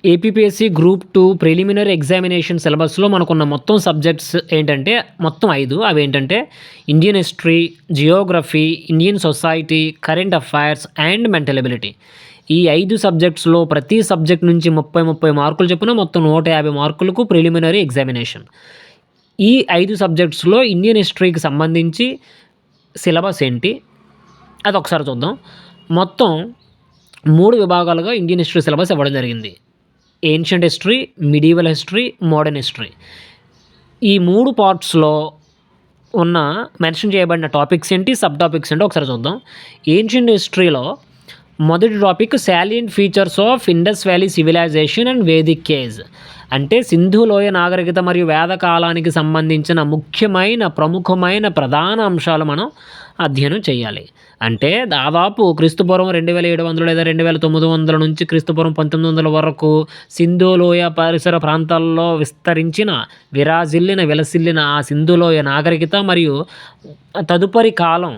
APPSC group 2 preliminary examination సిలబస్‌లో మనకున్న మొత్తం సబ్జెక్ట్స్ ఏంటంటే మొత్తం 5. అవేంటంటే Indian history, Geography, Indian society, current affairs and mental ability. ఈ 5 సబ్జెక్ట్స్‌లో ప్రతి సబ్జెక్ట్ నుంచి 30 మార్కులు చొప్పున మొత్తం 150 మార్కులకు ప్రిలిమినరీ ఎగ్జామినేషన్. ఈ 5 సబ్జెక్ట్స్‌లో ఇండియన్ హిస్టరీకి సంబంధించి సిలబస్ ఏంటి? అదొకసారి చూద్దాం. మొత్తం 3 విభాగాలుగా ఇండియన్ హిస్టరీ సిలబస్ ఇవ్వడం జరిగింది. Ancient history, medieval history, modern history. ఈ 3 పార్ట్స్‌లో ఉన్న మెన్షన్ చేయబడిన టాపిక్స్ ఏంటి, సబ్ టాపిక్స్ ఏంటో ఒకసారి చూద్దాం. ఏన్షియంట్ హిస్టరీలో మొదటి topic salient features of Indus valley civilisation and Vedic age. అంటే సింధు లోయ నాగరికత మరియు వేద కాలానికి సంబంధించిన ప్రముఖమైన ప్రధాన అంశాలు మనం అధ్యయనం చేయాలి. అంటే దాదాపు క్రీస్తుపూర్వం 2700 లేదా 2900 నుంచి క్రీస్తుపూర్వం 1900 వరకు సింధు లోయ పరిసర ప్రాంతాల్లో విలసిల్లిన ఆ సింధు లోయ నాగరికత మరియు తదుపరి కాలం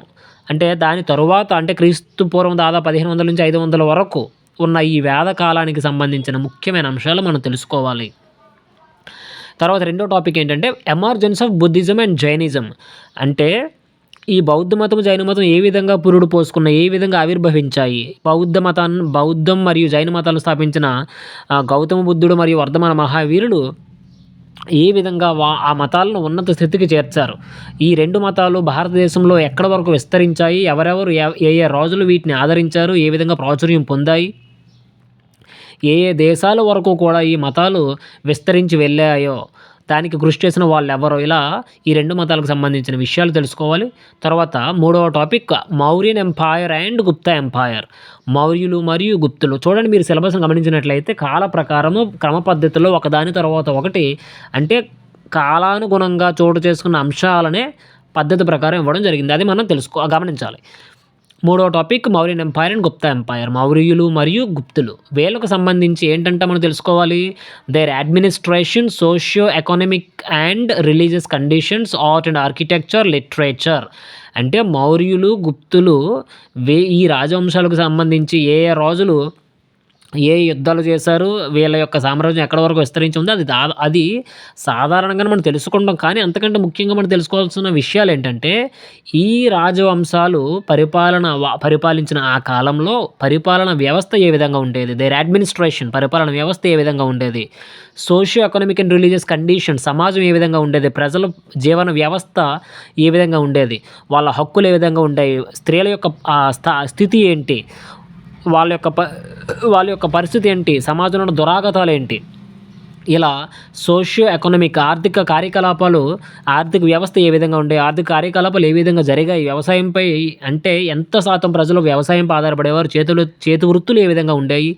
అంటే దాని తరువాత అంటే క్రీస్తు పూర్వం దాదాపు 1500 నుంచి 500 వరకు ఉన్న ఈ వేద కాలానికి సంబంధించిన ముఖ్యమైన అంశాలు మనం తెలుసుకోవాలి. తర్వాత రెండో టాపిక్ ఏంటంటే emergence of Buddhism and Jainism. అంటే ఈ బౌద్ధ మతం, జైన మతం ఏ విధంగా పురుడు పోసుకున్నాయి, ఏ విధంగా ఆవిర్భవించాయి, బౌద్ధం మరియు జైన మతాలను స్థాపించిన గౌతమ బుద్ధుడు మరియు వర్ధమాన మహావీరుడు ఏ విధంగా ఆ మతాలను ఉన్నత స్థితికి చేర్చారు. ఈ 2 మతాలు భారతదేశంలో ఎక్కడ వరకు విస్తరించాయి, ఎవరెవరు ఏ రాజులు వీటిని ఆదరించారు, ఏ విధంగా ప్రాచుర్యం పొందాయి, ఏ దేశాల వరకు కూడా ఈ మతాలు విస్తరించి వెళ్ళాయో దానికి కృషి చేసిన వాళ్ళెవరో, ఇలా ఈ 2 మతాలకు సంబంధించిన విషయాలు తెలుసుకోవాలి. తర్వాత మూడవ topic Mauryan empire and Gupta empire. మౌర్యులు మరియు గుప్తులు. చూడండి, మీరు సిలబస్ని గమనించినట్లయితే కాల ప్రకారము క్రమ పద్ధతిలో ఒకదాని తర్వాత ఒకటి అంటే కాలానుగుణంగా చోటు చేసుకున్న అంశాలనే పద్ధతి ప్రకారం ఇవ్వడం జరిగింది. అది మనం గమనించాలి. మూడవ topic Mauryan empire and Gupta empire. మౌర్యులు మరియు గుప్తులు వీళ్ళకు సంబంధించి ఏంటంటే మనం తెలుసుకోవాలి. Their administration, socio economic and religious conditions, art and architecture, literature. అంటే మౌర్యులు, గుప్తులు ఈ రాజవంశాలకు సంబంధించి ఏ రాజులు ఏ యుద్ధాలు చేశారు, వీళ్ళ యొక్క సామ్రాజ్యం ఎక్కడి వరకు విస్తరించి ఉందో అది సాధారణంగానే మనం తెలుసుకుంటాం. కానీ అంతకంటే ముఖ్యంగా మనం తెలుసుకోవాల్సిన విషయాలు ఏంటంటే ఈ రాజవంశాలు పరిపాలించిన ఆ కాలంలో పరిపాలన వ్యవస్థ ఏ విధంగా ఉండేది, దేర్ అడ్మినిస్ట్రేషన్ పరిపాలన వ్యవస్థ ఏ విధంగా ఉండేది, socio economic and religious condition సమాజం ఏ విధంగా ఉండేది, ప్రజల జీవన వ్యవస్థ ఏ విధంగా ఉండేది, వాళ్ళ హక్కులు ఏ విధంగా ఉండేవి, స్త్రీల యొక్క స్థితి ఏంటి, వాళ్ళ యొక్క పరిస్థితి ఏంటి, సమాజంలో దురాగతాలు ఏంటి, ఇలా సోషియో ఎకనామిక్ ఆర్థిక కార్యకలాపాలు, ఆర్థిక వ్యవస్థ ఏ విధంగా ఉండే, ఆర్థిక కార్యకలాపాలు ఏ విధంగా జరిగాయి, వ్యవసాయంపై అంటే ఎంత శాతం ప్రజలు వ్యవసాయంపై ఆధారపడేవారు, చేతి వృత్తులు ఏ విధంగా ఉండేవి,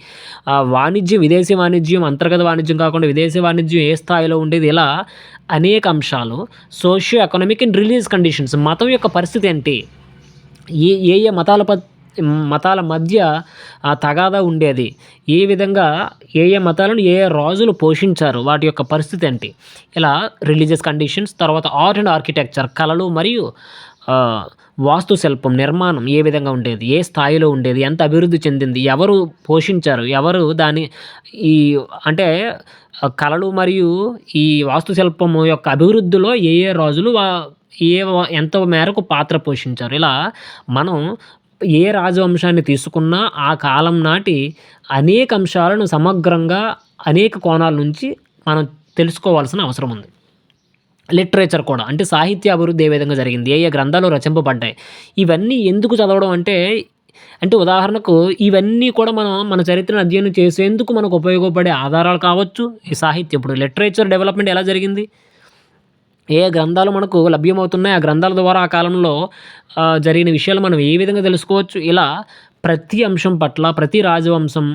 వాణిజ్యం, విదేశీ వాణిజ్యం, అంతర్గత వాణిజ్యం కాకుండా విదేశీ వాణిజ్యం ఏ స్థాయిలో ఉండేది, ఇలా అనేక అంశాలు. Socio economic and religious conditions మతం యొక్క పరిస్థితి ఏంటి, ఏ మతాల మధ్య తగాదా ఉండేది, ఏ విధంగా ఏ మతాలను ఏ రాజులు పోషించారు, వాటి యొక్క పరిస్థితి ఏంటి, ఇలా రిలీజియస్ కండిషన్స్. తర్వాత ఆర్ట్ అండ్ ఆర్కిటెక్చర్ కళలు మరియు వాస్తుశిల్పం నిర్మాణం ఏ విధంగా ఉండేది, ఏ స్థాయిలో ఉండేది, ఎంత అభివృద్ధి చెందింది, ఎవరు పోషించారు, ఎవరు దాని ఈ అంటే కళలు మరియు ఈ వాస్తుశిల్పం యొక్క అభివృద్ధిలో ఏ రాజులు ఎంత మేరకు పాత్ర పోషించారు. ఇలా మనం ఏ రాజవంశాన్ని తీసుకున్నా ఆ కాలం నాటి అనేక అంశాలను సమగ్రంగా అనేక కోణాల నుంచి మనం తెలుసుకోవాల్సిన అవసరం ఉంది. లిటరేచర్ కూడా అంటే సాహిత్య అభివృద్ధి ఏ విధంగా జరిగింది, ఏ గ్రంథాలు రచింపబడ్డాయి, ఇవన్నీ ఎందుకు చదవడం అంటే ఉదాహరణకు ఇవన్నీ కూడా మన చరిత్రను అధ్యయనం చేసేందుకు మనకు ఉపయోగపడే ఆధారాలు కావచ్చు. ఈ సాహిత్యం ఇప్పుడు లిటరేచర్ డెవలప్మెంట్ ఎలా జరిగింది, ఏ గ్రంథాలు మనకు లభ్యమవుతున్నాయి, ఆ గ్రంథాల ద్వారా ఆ కాలంలో జరిగిన విషయాలు మనం ఏ విధంగా తెలుసుకోవచ్చు, ఇలా ప్రతి అంశం పట్ల ప్రతి రాజవంశం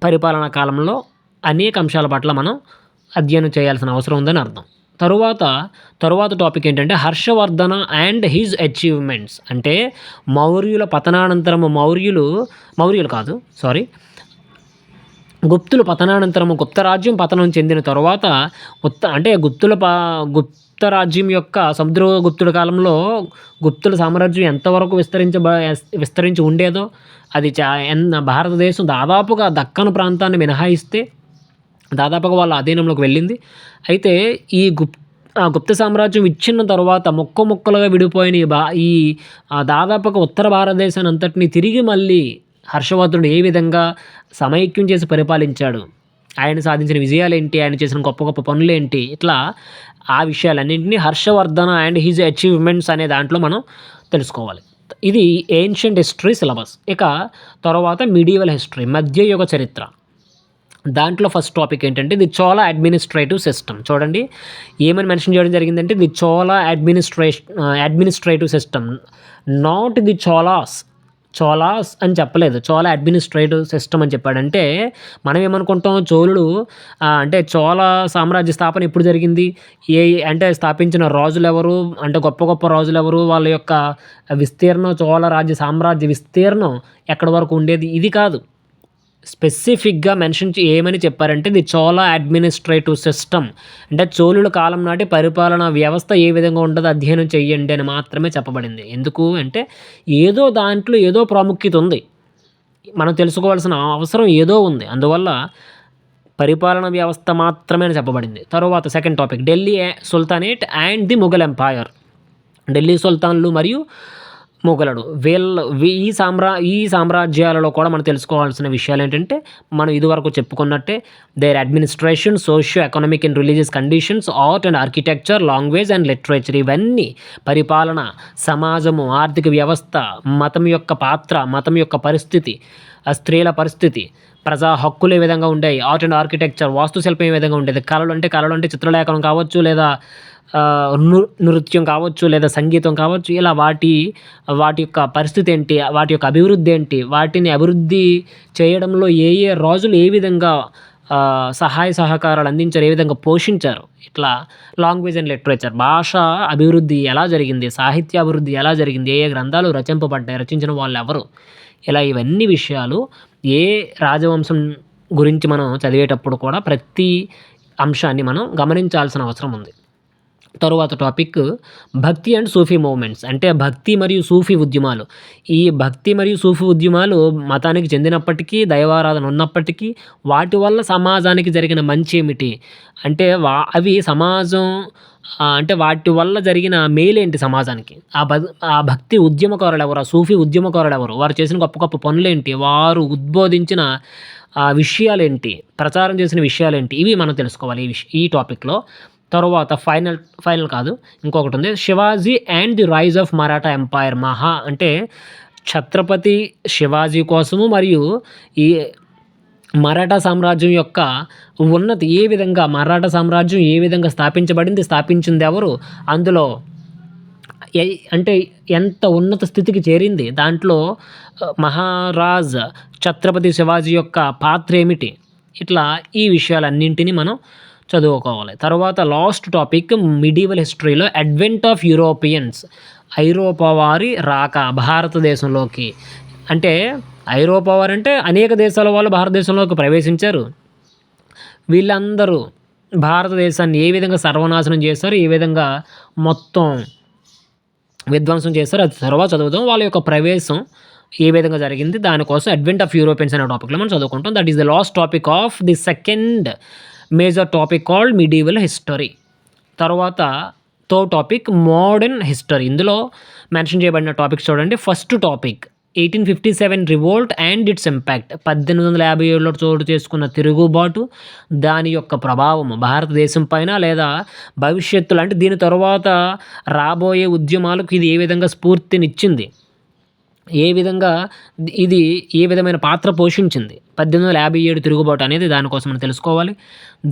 పరిపాలనా కాలంలో అనేక అంశాల పట్ల మనం అధ్యయనం చేయాల్సిన అవసరం ఉందని అర్థం. తరువాత టాపిక్ ఏంటంటే హర్షవర్ధన అండ్ హిజ్ అచీవ్మెంట్స్. అంటే మౌర్యుల పతనానంతరము గుప్తుల పతనానంతరము గుప్త రాజ్యం పతనం చెందిన తరువాత గుప్త గుప్త రాజ్యం యొక్క సముద్రగుప్తుడి కాలంలో గుప్తుల సామ్రాజ్యం ఎంతవరకు విస్తరించి ఉండేదో అది భారతదేశం దాదాపుగా దక్కన్ ప్రాంతాన్ని మినహాయిస్తే దాదాపుగా వాళ్ళ అధీనంలోకి వెళ్ళింది. అయితే ఈ గుప్త సామ్రాజ్యం ఇచ్చిన తర్వాత ముక్కలుగా విడిపోయిన దాదాపుగా ఉత్తర భారతదేశాన్ని అంతటిని తిరిగి మళ్ళీ హర్షవర్ధనుడు ఏ విధంగా సమైక్యం చేసి పరిపాలించాడు, ఆయన సాధించిన విజయాలేంటి, ఆయన చేసిన గొప్ప గొప్ప పనులేంటి, ఇట్లా ఆ విషయాలన్నింటినీ హర్షవర్ధన అండ్ హిజ్ అచీవ్మెంట్స్ అనే దాంట్లో మనం తెలుసుకోవాలి. ఇది ఏన్షియంట్ హిస్టరీ సిలబస్. ఇక తర్వాత మిడీవల్ హిస్టరీ, మధ్యయుగ చరిత్ర. దాంట్లో ఫస్ట్ టాపిక్ ఏంటంటే ది చోళా అడ్మినిస్ట్రేటివ్ సిస్టమ్. చూడండి ఏమని మెన్షన్ చేయడం జరిగిందంటే the Chola administrative system, not the Cholas అని చెప్పలేదు, చోళా అడ్మినిస్ట్రేటివ్ సిస్టమ్ అని చెప్పాడంటే మనం ఏమనుకుంటాం, చోళుడు అంటే చోళ సామ్రాజ్య స్థాపన ఎప్పుడు జరిగింది, అంటే స్థాపించిన రాజులు ఎవరు, అంటే గొప్ప గొప్ప రాజులు ఎవరు, వాళ్ళ యొక్క విస్తీర్ణం, చోళ సామ్రాజ్య విస్తీర్ణం ఎక్కడి వరకు ఉండేది, ఇది కాదు. స్పెసిఫిక్గా ఏమని చెప్పారంటే ది చోళా అడ్మినిస్ట్రేటివ్ సిస్టమ్, అంటే చోళుల కాలం నాటి పరిపాలనా వ్యవస్థ ఏ విధంగా ఉంటుందో అధ్యయనం చెయ్యండి అని మాత్రమే చెప్పబడింది. ఎందుకు అంటే దాంట్లో ఏదో ప్రాముఖ్యత ఉంది, మనం తెలుసుకోవాల్సిన అవసరం ఏదో ఉంది, అందువల్ల పరిపాలనా వ్యవస్థ మాత్రమే అని చెప్పబడింది. తర్వాత second topic Delhi sultanate and the Mughal empire. Delhi సుల్తాన్లు మరియు మొఘలుడు ఈ సామ్రాజ్యాలలో కూడా మనం తెలుసుకోవాల్సిన విషయాలు ఏంటంటే మనం ఇదివరకు చెప్పుకున్నట్టే their administration, socio economic and religious conditions, art and architecture, language and literature, ఇవన్నీ పరిపాలన, సమాజము, ఆర్థిక వ్యవస్థ, మతం యొక్క పాత్ర, మతం యొక్క పరిస్థితి, స్త్రీల పరిస్థితి, ప్రజా హక్కులు ఏ విధంగా ఉండేవి, ఆర్ట్ అండ్ ఆర్కిటెక్చర్, వాస్తుశిల్పం ఏ విధంగా ఉండేది, కళలు అంటే చిత్రలేఖనం కావచ్చు, లేదా నృత్యం కావచ్చు, లేదా సంగీతం కావచ్చు, ఇలా వాటి యొక్క పరిస్థితి ఏంటి, వాటి యొక్క అభివృద్ధి ఏంటి, వాటిని అభివృద్ధి చేయడంలో ఏ రాజులు ఏ విధంగా సహాయ సహకారాలు అందించారు, ఏ విధంగా పోషించారు, ఇట్లా లాంగ్వేజ్ అండ్ లిటరేచర్, భాష అభివృద్ధి ఎలా జరిగింది, సాహిత్య అభివృద్ధి ఎలా జరిగింది, ఏ గ్రంథాలు రచించిన వాళ్ళు ఎవరు, ఇలా ఇవన్నీ విషయాలు ఏ రాజవంశం గురించి మనం చదివేటప్పుడు కూడా ప్రతి అంశాన్ని మనం గమనించాల్సిన అవసరం ఉంది. తరువాత టాపిక్ భక్తి అండ్ సూఫీ మూవ్మెంట్స్, అంటే భక్తి మరియు సూఫీ ఉద్యమాలు. ఈ భక్తి మరియు సూఫీ ఉద్యమాలు మతానికి చెందినప్పటికీ, దైవారాధన ఉన్నప్పటికీ వాటి వల్ల సమాజానికి జరిగిన మంచి ఏమిటి, అంటే అవి సమాజం అంటే వాటి వల్ల జరిగిన మేలేంటి సమాజానికి, ఆ భక్తి ఉద్యమకారులు ఎవరు, ఆ సూఫీ ఉద్యమకారులు ఎవరు, వారు చేసిన గొప్ప గొప్ప పనులేంటి, వారు ఉద్బోధించిన విషయాలేంటి, ప్రచారం చేసిన విషయాలేంటి, ఇవి మనం తెలుసుకోవాలి ఈ టాపిక్లో. తరువాత ఫైనల్ కాదు, ఇంకొకటి ఉంది, Shivaji and the rise of Maratha empire. అంటే ఛత్రపతి శివాజీ కోసము మరియు ఈ మరాఠా సామ్రాజ్యం యొక్క ఉన్నతి ఏ విధంగా, మరాఠా సామ్రాజ్యం ఏ విధంగా స్థాపించింది ఎవరు, అందులో అంటే ఎంత ఉన్నత స్థితికి చేరింది, దాంట్లో మహారాజ్ ఛత్రపతి శివాజీ యొక్క పాత్ర ఏమిటి, ఇట్లా ఈ విషయాలన్నింటినీ మనం చదువుకోవాలి. తర్వాత లాస్ట్ టాపిక్ మిడీవల్ హిస్టరీలో అడ్వెంట్ ఆఫ్ యూరోపియన్స్, ఐరోపా వారి రాక భారతదేశంలోకి. అంటే ఐరోపా వారు అంటే అనేక దేశాల వాళ్ళు భారతదేశంలోకి ప్రవేశించారు. వీళ్ళందరూ భారతదేశాన్ని ఏ విధంగా సర్వనాశనం చేశారు, ఏ విధంగా మొత్తం విధ్వంసం చేశారు, అది తర్వాత చదువుదాం. వాళ్ళ యొక్క ప్రవేశం ఏ విధంగా జరిగింది, దానికోసం అడ్వెంట్ ఆఫ్ యూరోపియన్స్ అనే టాపిక్లో మనం చదువుకుంటాం. That is the last topic of the second major topic called medieval history. తర్వాత థర్డ్ టాపిక్ మోడర్న్ హిస్టరీ. ఇందులో మెన్షన్ చేయబడిన టాపిక్స్ చూడండి. First topic 1857 revolt and its impact, 1857లో చోటు చేసుకున్న తిరుగుబాటు, దాని యొక్క ప్రభావం భారతదేశం పైన లేదా భవిష్యత్తులో, అంటే దీని తర్వాత రాబోయే ఉద్యమాలకు ఇది ఏ విధంగా స్ఫూర్తినిచ్చింది, ఏ విధంగా ఇది ఏ విధమైన పాత్ర పోషించింది, 1857 తిరుగుబాటు అనేది దానికోసం మనం తెలుసుకోవాలి.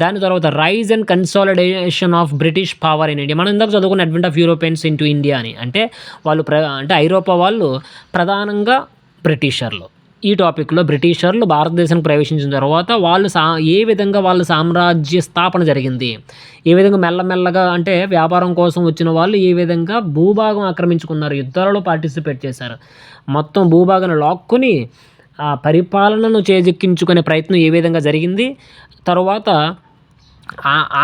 దాని తర్వాత rise and consolidation of British power in India. మనం ఇందాక చదువుకున్న advent of Europeans into India అని, అంటే వాళ్ళు అంటే ఐరోపా వాళ్ళు ప్రధానంగా బ్రిటిషర్లు. ఈ టాపిక్లో బ్రిటిషర్లు భారతదేశానికి ప్రవేశించిన తర్వాత వాళ్ళు ఏ విధంగా వాళ్ళ సామ్రాజ్య స్థాపన జరిగింది, ఏ విధంగా మెల్లమెల్లగా అంటే వ్యాపారం కోసం వచ్చిన వాళ్ళు ఏ విధంగా భూభాగం ఆక్రమించుకున్నారు, యుద్ధాలలో పార్టిసిపేట్ చేశారు, మొత్తం భూభాగాన్ని లాక్కుని పరిపాలనను చేజెక్కించుకునే ప్రయత్నం ఏ విధంగా జరిగింది, తర్వాత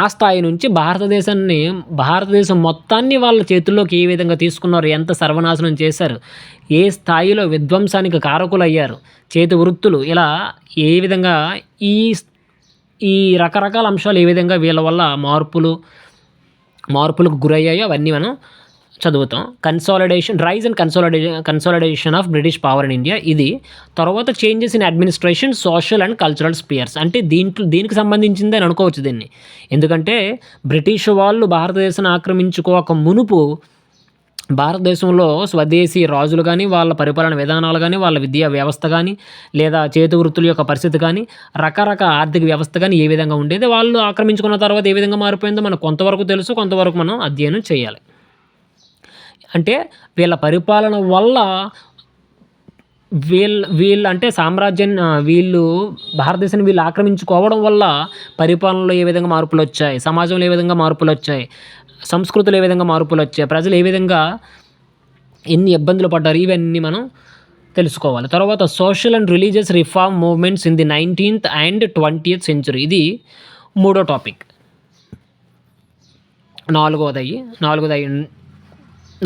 ఆ స్థాయి నుంచి భారతదేశం మొత్తాన్ని వాళ్ళ చేతుల్లోకి ఏ విధంగా తీసుకున్నారు, ఎంత సర్వనాశనం చేశారు, ఏ స్థాయిలో విధ్వంసానికి కారకులయ్యారు, చేతి వృత్తులు ఇలా ఏ విధంగా ఈ ఈ రకరకాల అంశాలు ఏ విధంగా వీళ్ళ వల్ల మార్పులకు గురయ్యాయో అవన్నీ మనం చదువుతాం. Rise and consolidation of British power in India. ఇది తర్వాత changes in administration, social and cultural spheres. అంటే దీనికి సంబంధించింది అని అనుకోవచ్చు దీన్ని. ఎందుకంటే బ్రిటిష్ వాళ్ళు భారతదేశాన్ని ఆక్రమించుకోక మునుపు భారతదేశంలో స్వదేశీ రాజులు కానీ, వాళ్ళ పరిపాలన విధానాలు కానీ, వాళ్ళ విద్యా వ్యవస్థ కానీ, లేదా చేతి వృత్తుల యొక్క పరిస్థితి కానీ, రకరకాల ఆర్థిక వ్యవస్థ కానీ ఏ విధంగా ఉండేది, వాళ్ళు ఆక్రమించుకున్న తర్వాత ఏ విధంగా మారిపోయిందో మనకు కొంతవరకు తెలుసు, కొంతవరకు మనం అధ్యయనం చేయాలి. అంటే వీళ్ళ పరిపాలన వల్ల వీళ్ళు అంటే వీళ్ళు భారతదేశాన్ని వీళ్ళు ఆక్రమించుకోవడం వల్ల పరిపాలనలో ఏ విధంగా మార్పులొచ్చాయి, సమాజంలో ఏ విధంగా మార్పులొచ్చాయి, సంస్కృతిలో ఏ విధంగా మార్పులొచ్చాయి, ప్రజలు ఏ విధంగా ఎన్ని ఇబ్బందులు పడ్డారు, ఇవన్నీ మనం తెలుసుకోవాలి. తర్వాత social and religious reform movements in the 19th and 20th century. ఇది 3వ టాపిక్.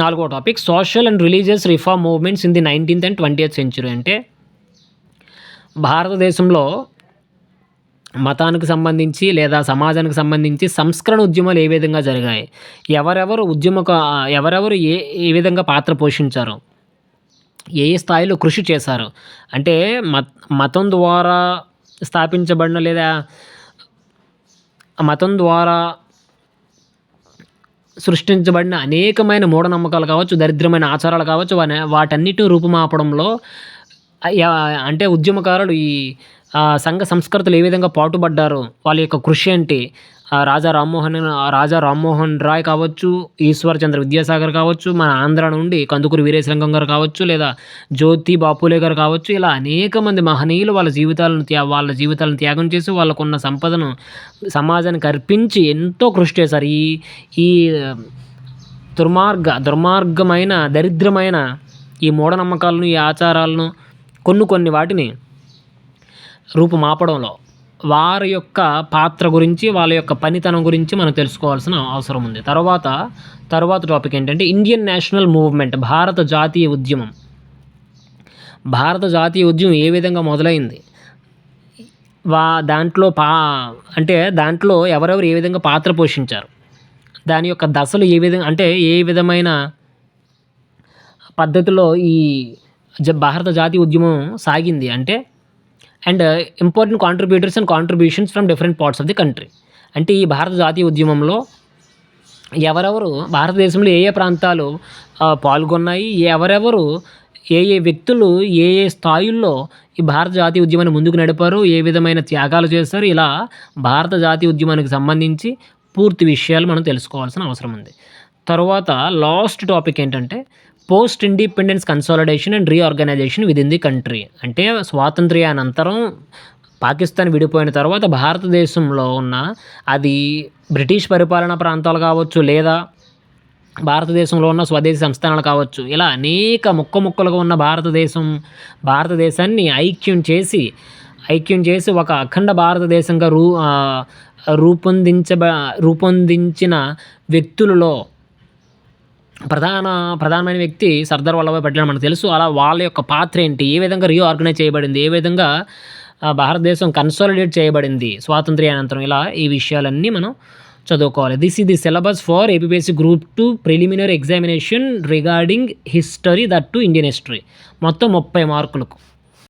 4వ topic social and religious reform movements in the 19th and 20th century. అంటే భారతదేశంలో మతానికి సంబంధించి లేదా సమాజానికి సంబంధించి సంస్కరణ ఉద్యమాలు ఏ విధంగా జరిగాయి, ఎవరెవరు ఏ విధంగా పాత్ర పోషించారు, ఏ స్థాయిలో కృషి చేశారు, అంటే మతం ద్వారా స్థాపించబడిన లేదా మతం ద్వారా సృష్టించబడిన అనేకమైన మూఢనమ్మకాలు కావచ్చు, దరిద్రమైన ఆచారాలు కావచ్చు, వాటన్నిటిని రూపుమాపడంలో అంటే ఉద్యమకారులు ఈ సంఘ సంస్కృతులు ఏ విధంగా పాటుపడ్డారు, వాళ్ళ యొక్క కృషి ఏంటి, రాజా రామ్మోహన్ రాయ్ కావచ్చు, ఈశ్వర్ చంద్ర విద్యాసాగర్ కావచ్చు, మన ఆంధ్ర నుండి కందుకూరి వీరేశలింగం గారు కావచ్చు, లేదా జ్యోతి బాపులే గారు కావచ్చు, ఇలా అనేక మంది మహనీయులు వాళ్ళ జీవితాలను త్యాగం చేసి వాళ్ళకున్న సంపదను సమాజానికి అర్పించి ఎంతో కృషి చేశారు. ఈ దుర్మార్గమైన దరిద్రమైన ఈ మూఢనమ్మకాలను, ఈ ఆచారాలను కొన్ని వాటిని రూపుమాపడంలో వారి యొక్క పాత్ర గురించి, వాళ్ళ యొక్క పనితనం గురించి మనం తెలుసుకోవాల్సిన అవసరం ఉంది. తర్వాత టాపిక్ ఏంటంటే ఇండియన్ నేషనల్ మూవ్మెంట్, భారత జాతీయ ఉద్యమం ఏ విధంగా మొదలైంది, దాంట్లో ఎవరెవరు ఏ విధంగా పాత్ర పోషించారు, దాని యొక్క దశలు ఏ విధంగా, అంటే ఏ విధమైన పద్ధతిలో ఈ భారత జాతీయ ఉద్యమం సాగింది, and important contributions from different parts of the country. అంటే ఈ భారత జాతీయ ఉద్యమంలో ఎవరెవరు భారతదేశంలో ఏ ప్రాంతాలు పాల్గొన్నాయి, ఎవరెవరు ఏ వ్యక్తులు ఏ స్థాయిల్లో ఈ భారత జాతీయ ఉద్యమాన్ని ముందుకు నడిపారు, ఏ విధమైన త్యాగాలు చేశారు, ఇలా భారత జాతీయ ఉద్యమానికి సంబంధించి పూర్తి విషయాలు మనం తెలుసుకోవాల్సిన అవసరం ఉంది. తర్వాత లాస్ట్ టాపిక్ ఏంటంటే post independence consolidation and reorganisation within the country. అంటే స్వాతంత్ర్యానంతరం పాకిస్తాన్ విడిపోయిన తర్వాత భారతదేశంలో ఉన్న అది బ్రిటిష్ పరిపాలనా ప్రాంతాలు కావచ్చు, లేదా భారతదేశంలో ఉన్న స్వదేశీ సంస్థానాలు కావచ్చు, ఇలా అనేక ముక్కలుగా ఉన్న భారతదేశాన్ని ఐక్యం చేసి ఒక అఖండ భారతదేశంగా రూపొందించిన వ్యక్తులలో ప్రధానమైన వ్యక్తి సర్దార్ వల్లభాయ్ పటేల్ మనకు తెలుసు. అలా వాళ్ళ యొక్క పాత్ర ఏంటి, ఏ విధంగా రీఆర్గనైజ్ చేయబడింది, ఏ విధంగా భారతదేశం కన్సాలిడేట్ చేయబడింది స్వాతంత్ర్యానంతరం, ఇలా ఈ విషయాలన్నీ మనం చదువుకోవాలి. This is the syllabus for APPSC Group 2 preliminary examination regarding history, that to Indian history. మొత్తం 30 మార్కులకు.